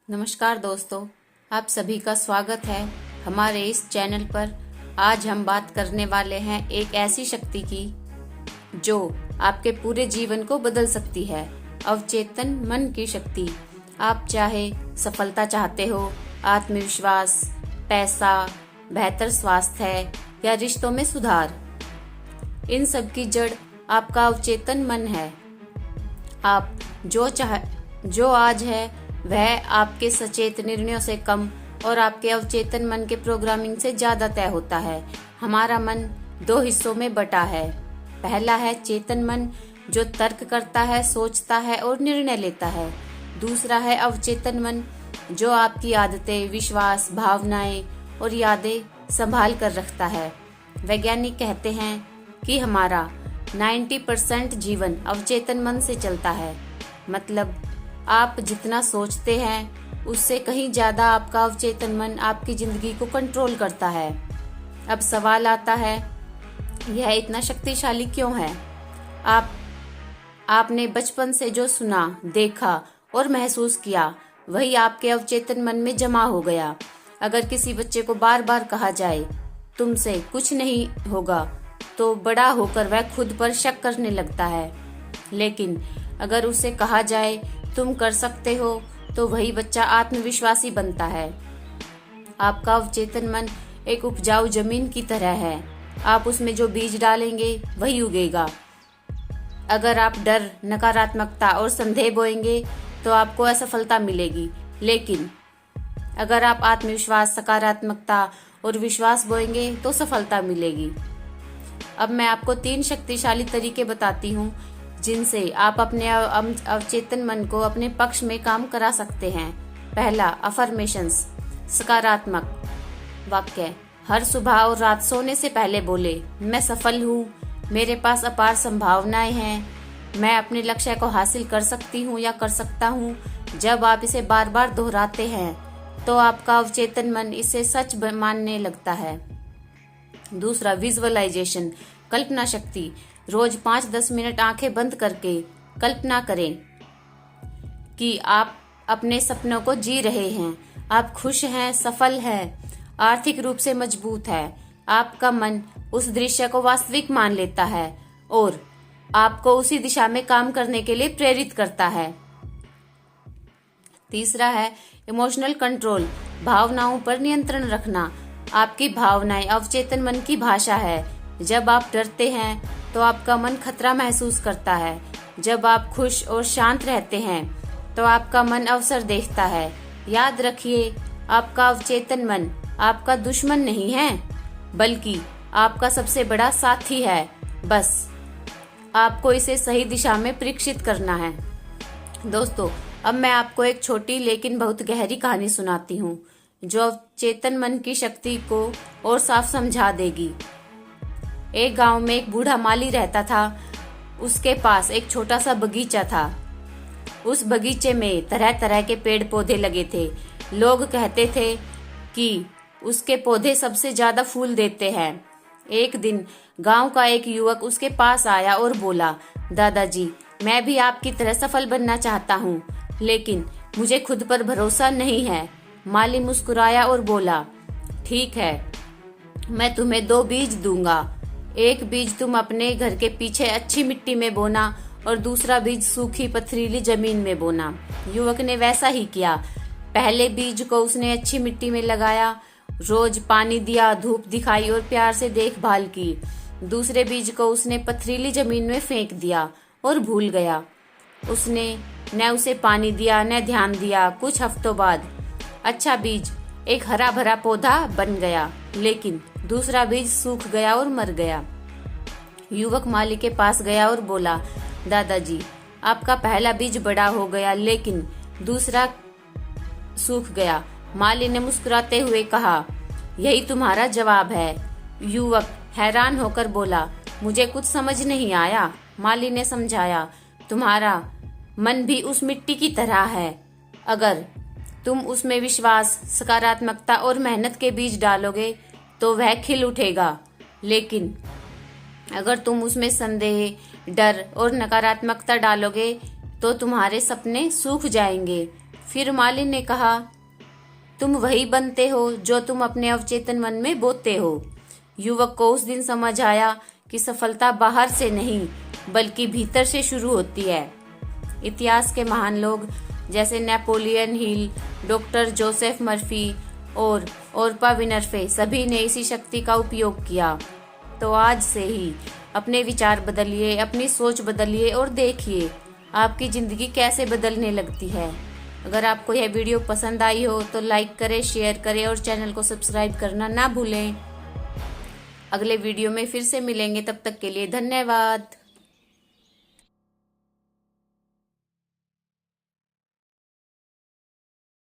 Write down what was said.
नमस्कार दोस्तों, आप सभी का स्वागत है हमारे इस चैनल पर। आज हम बात करने वाले हैं एक ऐसी शक्ति की जो आपके पूरे जीवन को बदल सकती है। अवचेतन मन की शक्ति। आप चाहे सफलता चाहते हो, आत्मविश्वास, पैसा, बेहतर स्वास्थ्य या रिश्तों में सुधार, इन सब की जड़ आपका अवचेतन मन है। आप जो आज है वह आपके सचेत निर्णयों से कम और आपके अवचेतन मन के प्रोग्रामिंग से ज्यादा तय होता है। हमारा मन दो हिस्सों में बटा है। पहला है चेतन मन, जो तर्क करता है, सोचता है और निर्णय लेता है। दूसरा है अवचेतन मन, जो आपकी आदतें, विश्वास, भावनाएं और यादें संभाल कर रखता है। वैज्ञानिक कहते हैं कि हमारा 90% जीवन अवचेतन मन से चलता है। मतलब आप जितना सोचते हैं उससे कहीं ज्यादा आपका अवचेतन मन आपकी जिंदगी को कंट्रोल करता है। अब सवाल आता है, यह इतना शक्तिशाली क्यों है? आपने बचपन से जो सुना, देखा और महसूस किया वही आपके अवचेतन मन में जमा हो गया। अगर किसी बच्चे को बार बार कहा जाए तुमसे कुछ नहीं होगा, तो बड़ा होकर वह खुद पर शक करने लगता है। लेकिन अगर उसे कहा जाए तुम कर सकते हो, तो वही बच्चा आत्मविश्वासी बनता है। आपका अवचेतन मन एक उपजाऊ जमीन की तरह है। आप उसमें जो बीज डालेंगे वही उगेगा। अगर आप डर, नकारात्मकता और संदेह बोएंगे तो आपको असफलता मिलेगी। लेकिन अगर आप आत्मविश्वास, सकारात्मकता और विश्वास बोएंगे तो सफलता मिलेगी। अब मैं आपको 3 शक्तिशाली तरीके बताती हूँ जिनसे आप अपने अवचेतन मन को अपने पक्ष में काम करा सकते हैं। पहला, अफर्मेशंस, सकारात्मक वाक्य। हर सुबह और रात सोने से पहले बोले, मैं सफल हूँ, मेरे पास अपार संभावनाएं हैं, मैं अपने लक्ष्य को हासिल कर सकती हूँ या कर सकता हूँ। जब आप इसे बार बार दोहराते हैं तो आपका अवचेतन मन इसे सच मानने लगता है। दूसरा, विजुअलाइजेशन, कल्पना शक्ति। रोज 5-10 मिनट आंखें बंद करके कल्पना करें कि आप अपने सपनों को जी रहे हैं। आप खुश हैं, सफल हैं, आर्थिक रूप से मजबूत है। आपका मन उस दृश्य को वास्तविक मान लेता है और आपको उसी दिशा में काम करने के लिए प्रेरित करता है। तीसरा है इमोशनल कंट्रोल, भावनाओं पर नियंत्रण रखना। आपकी भावनाएं अवचेतन मन की भाषा है। जब आप डरते हैं तो आपका मन खतरा महसूस करता है। जब आप खुश और शांत रहते हैं तो आपका मन अवसर देखता है। याद रखिए, आपका अवचेतन मन आपका दुश्मन नहीं है, बल्कि आपका सबसे बड़ा साथी है। बस आपको इसे सही दिशा में परीक्षित करना है। दोस्तों, अब मैं आपको एक छोटी लेकिन बहुत गहरी कहानी सुनाती हूँ जो अवचेतन मन की शक्ति को और साफ समझा देगी। एक गांव में एक बूढ़ा माली रहता था। उसके पास एक छोटा सा बगीचा था। उस बगीचे में तरह तरह के पेड़ पौधे लगे थे। लोग कहते थे कि उसके पौधे सबसे ज्यादा फूल देते हैं। एक दिन गांव का एक युवक उसके पास आया और बोला, दादाजी, मैं भी आपकी तरह सफल बनना चाहता हूँ, लेकिन मुझे खुद पर भरोसा नहीं है। माली मुस्कुराया और बोला, ठीक है, मैं तुम्हें 2 बीज दूंगा। एक बीज तुम अपने घर के पीछे अच्छी मिट्टी में बोना और दूसरा बीज सूखी पथरीली जमीन में बोना। युवक ने वैसा ही किया। पहले बीज को उसने अच्छी मिट्टी में लगाया, रोज पानी दिया, धूप दिखाई और प्यार से देखभाल की। दूसरे बीज को उसने पथरीली जमीन में फेंक दिया और भूल गया। उसने न उसे पानी दिया न ध्यान दिया। कुछ हफ्तों बाद अच्छा बीज एक हरा भरा पौधा बन गया, लेकिन दूसरा बीज सूख गया और मर गया। युवक माली के पास गया और बोला, दादाजी, आपका पहला बीज बड़ा हो गया, लेकिन दूसरा सूख गया। माली ने मुस्कुराते हुए कहा, यही तुम्हारा जवाब है। युवक हैरान होकर बोला, मुझे कुछ समझ नहीं आया। माली ने समझाया, तुम्हारा मन भी उस मिट्टी की तरह है। अगर तुम उसमें विश्वास, सकारात्मकता और मेहनत के बीज डालोगे तो वह खिल उठेगा, लेकिन अगर तुम उसमें संदेह, डर और नकारात्मकता डालोगे तो तुम्हारे सपने सूख जाएंगे। फिर मालिन ने कहा, तुम वही बनते हो जो तुम अपने अवचेतन मन में बोते हो। युवक को उस दिन समझ आया कि सफलता बाहर से नहीं बल्कि भीतर से शुरू होती है। इतिहास के महान लोग जैसे Napoleon Hill, doctor Joseph Murphy और ओरपा विनरफे सभी ने इसी शक्ति का उपयोग किया। तो आज से ही अपने विचार बदलिए, अपनी सोच बदलिए और देखिए आपकी जिंदगी कैसे बदलने लगती है। अगर आपको यह वीडियो पसंद आई हो तो लाइक करें, शेयर करें और चैनल को सब्सक्राइब करना ना भूलें। अगले वीडियो में फिर से मिलेंगे, तब तक के लिए धन्यवाद।